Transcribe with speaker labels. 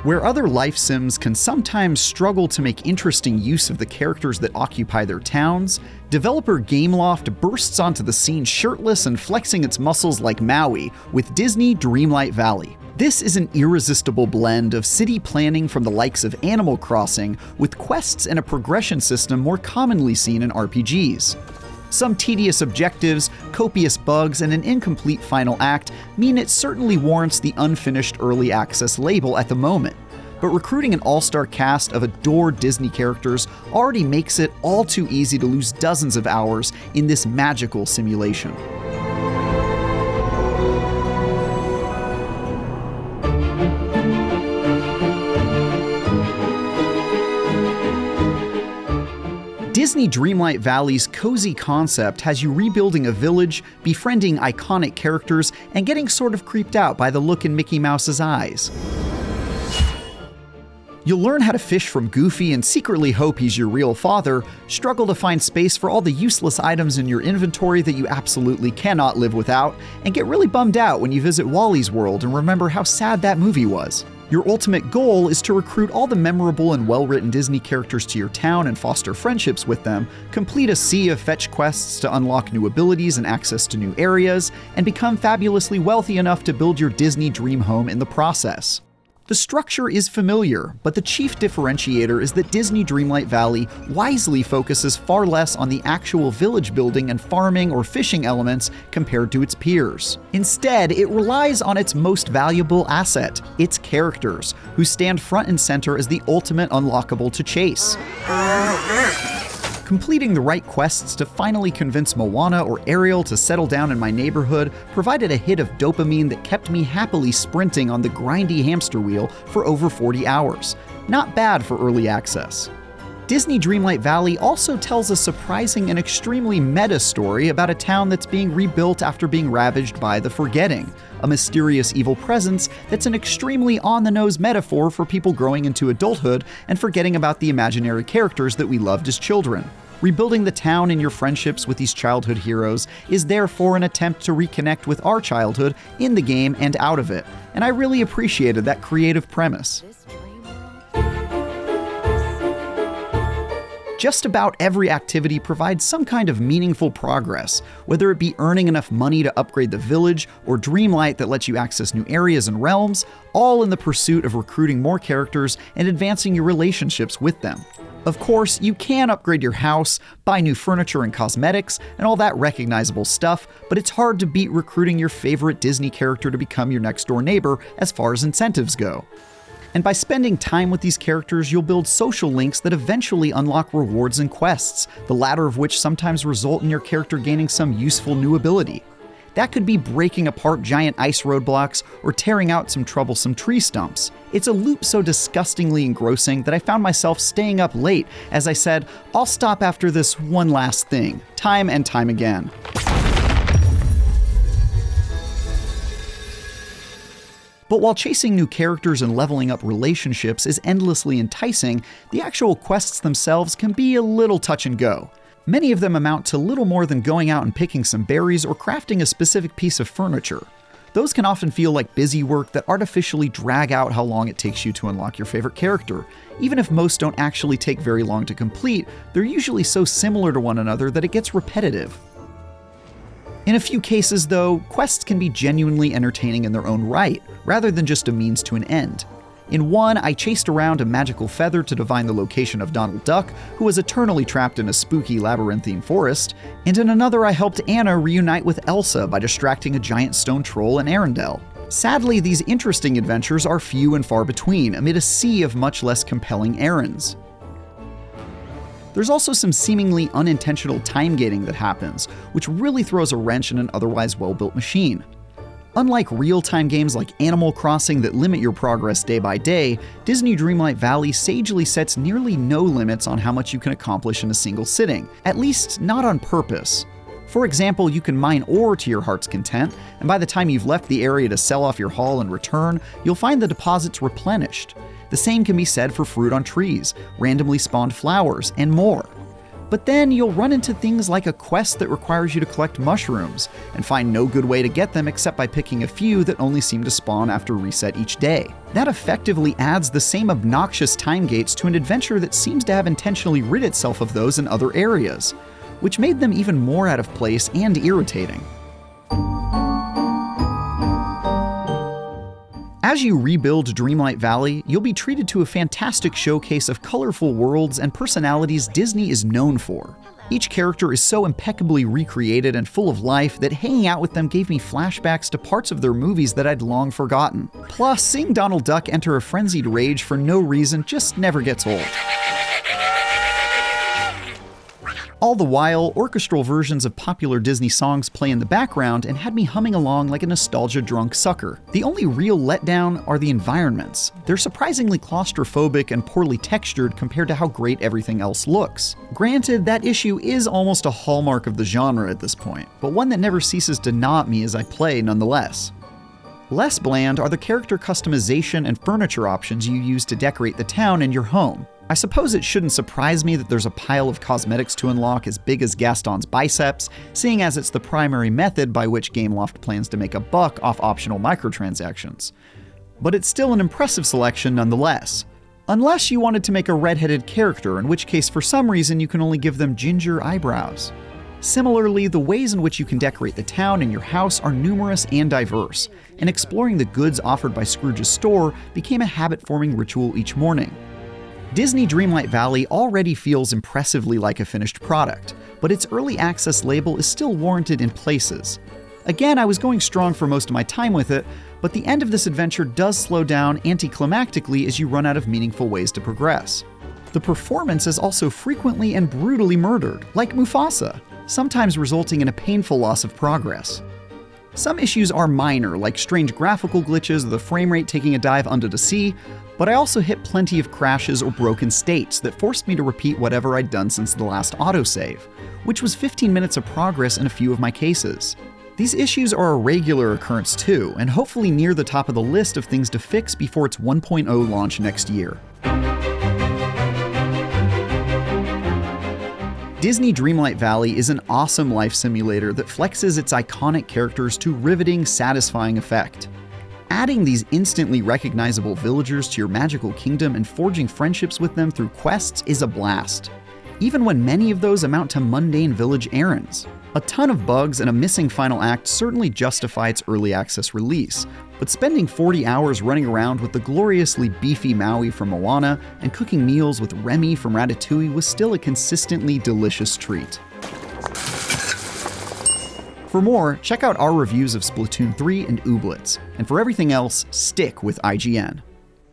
Speaker 1: Where other life sims can sometimes struggle to make interesting use of the characters that occupy their towns, developer Gameloft bursts onto the scene shirtless and flexing its muscles like Maui with Disney Dreamlight Valley. This is an irresistible blend of city planning from the likes of Animal Crossing with quests and a progression system more commonly seen in RPGs. Some tedious objectives, copious bugs, and an incomplete final act mean it certainly warrants the unfinished early access label at the moment. But recruiting an all-star cast of adored Disney characters already makes it all too easy to lose dozens of hours in this magical simulation. Disney Dreamlight Valley's cozy concept has you rebuilding a village, befriending iconic characters, and getting sort of creeped out by the look in Mickey Mouse's eyes. You'll learn how to fish from Goofy and secretly hope he's your real father, struggle to find space for all the useless items in your inventory that you absolutely cannot live without, and get really bummed out when you visit Wally's World and remember how sad that movie was. Your ultimate goal is to recruit all the memorable and well-written Disney characters to your town and foster friendships with them, complete a sea of fetch quests to unlock new abilities and access to new areas, and become fabulously wealthy enough to build your Disney dream home in the process. The structure is familiar, but the chief differentiator is that Disney Dreamlight Valley wisely focuses far less on the actual village building and farming or fishing elements compared to its peers. Instead, it relies on its most valuable asset, its characters, who stand front and center as the ultimate unlockable to chase. Completing the right quests to finally convince Moana or Ariel to settle down in my neighborhood provided a hit of dopamine that kept me happily sprinting on the grindy hamster wheel for over 40 hours. Not bad for early access. Disney Dreamlight Valley also tells a surprising and extremely meta story about a town that's being rebuilt after being ravaged by the Forgetting, a mysterious evil presence that's an extremely on-the-nose metaphor for people growing into adulthood and forgetting about the imaginary characters that we loved as children. Rebuilding the town and your friendships with these childhood heroes is therefore an attempt to reconnect with our childhood in the game and out of it, and I really appreciated that creative premise. Just about every activity provides some kind of meaningful progress, whether it be earning enough money to upgrade the village or Dreamlight that lets you access new areas and realms, all in the pursuit of recruiting more characters and advancing your relationships with them. Of course, you can upgrade your house, buy new furniture and cosmetics, and all that recognizable stuff, but it's hard to beat recruiting your favorite Disney character to become your next-door neighbor as far as incentives go. And by spending time with these characters, you'll build social links that eventually unlock rewards and quests, the latter of which sometimes result in your character gaining some useful new ability. That could be breaking apart giant ice roadblocks or tearing out some troublesome tree stumps. It's a loop so disgustingly engrossing that I found myself staying up late as I said, I'll stop after this one last thing, time and time again. But while chasing new characters and leveling up relationships is endlessly enticing, the actual quests themselves can be a little touch and go. Many of them amount to little more than going out and picking some berries or crafting a specific piece of furniture. Those can often feel like busy work that artificially drag out how long it takes you to unlock your favorite character. Even if most don't actually take very long to complete, they're usually so similar to one another that it gets repetitive. In a few cases, though, quests can be genuinely entertaining in their own right, rather than just a means to an end. In one, I chased around a magical feather to divine the location of Donald Duck, who was eternally trapped in a spooky labyrinthine forest, and in another I helped Anna reunite with Elsa by distracting a giant stone troll in Arendelle. Sadly, these interesting adventures are few and far between amid a sea of much less compelling errands. There's also some seemingly unintentional time gating that happens, which really throws a wrench in an otherwise well-built machine. Unlike real-time games like Animal Crossing that limit your progress day by day, Disney Dreamlight Valley sagely sets nearly no limits on how much you can accomplish in a single sitting, at least not on purpose. For example, you can mine ore to your heart's content, and by the time you've left the area to sell off your haul and return, you'll find the deposits replenished. The same can be said for fruit on trees, randomly spawned flowers, and more. But then you'll run into things like a quest that requires you to collect mushrooms, and find no good way to get them except by picking a few that only seem to spawn after reset each day. That effectively adds the same obnoxious time gates to an adventure that seems to have intentionally rid itself of those in other areas, which made them even more out of place and irritating. As you rebuild Dreamlight Valley, you'll be treated to a fantastic showcase of colorful worlds and personalities Disney is known for. Each character is so impeccably recreated and full of life that hanging out with them gave me flashbacks to parts of their movies that I'd long forgotten. Plus, seeing Donald Duck enter a frenzied rage for no reason just never gets old. All the while, orchestral versions of popular Disney songs play in the background and had me humming along like a nostalgia-drunk sucker. The only real letdown are the environments. They're surprisingly claustrophobic and poorly textured compared to how great everything else looks. Granted, that issue is almost a hallmark of the genre at this point, but one that never ceases to gnaw at me as I play nonetheless. Less bland are the character customization and furniture options you use to decorate the town and your home. I suppose it shouldn't surprise me that there's a pile of cosmetics to unlock as big as Gaston's biceps, seeing as it's the primary method by which Gameloft plans to make a buck off optional microtransactions. But it's still an impressive selection nonetheless. Unless you wanted to make a red-headed character, in which case for some reason you can only give them ginger eyebrows. Similarly, the ways in which you can decorate the town and your house are numerous and diverse, and exploring the goods offered by Scrooge's store became a habit-forming ritual each morning. Disney Dreamlight Valley already feels impressively like a finished product, but its early access label is still warranted in places. Again, I was going strong for most of my time with it, but the end of this adventure does slow down anticlimactically as you run out of meaningful ways to progress. The performance is also frequently and brutally murdered, like Mufasa, sometimes resulting in a painful loss of progress. Some issues are minor, like strange graphical glitches or the frame rate taking a dive under the sea, but I also hit plenty of crashes or broken states that forced me to repeat whatever I'd done since the last autosave, which was 15 minutes of progress in a few of my cases. These issues are a regular occurrence too, and hopefully near the top of the list of things to fix before its 1.0 launch next year. Disney Dreamlight Valley is an awesome life simulator that flexes its iconic characters to riveting, satisfying effect. Adding these instantly recognizable villagers to your magical kingdom and forging friendships with them through quests is a blast, even when many of those amount to mundane village errands. A ton of bugs and a missing final act certainly justify its early access release, but spending 40 hours running around with the gloriously beefy Maui from Moana and cooking meals with Remy from Ratatouille was still a consistently delicious treat. For more, check out our reviews of Splatoon 3 and Ooblets, and for everything else, stick with IGN.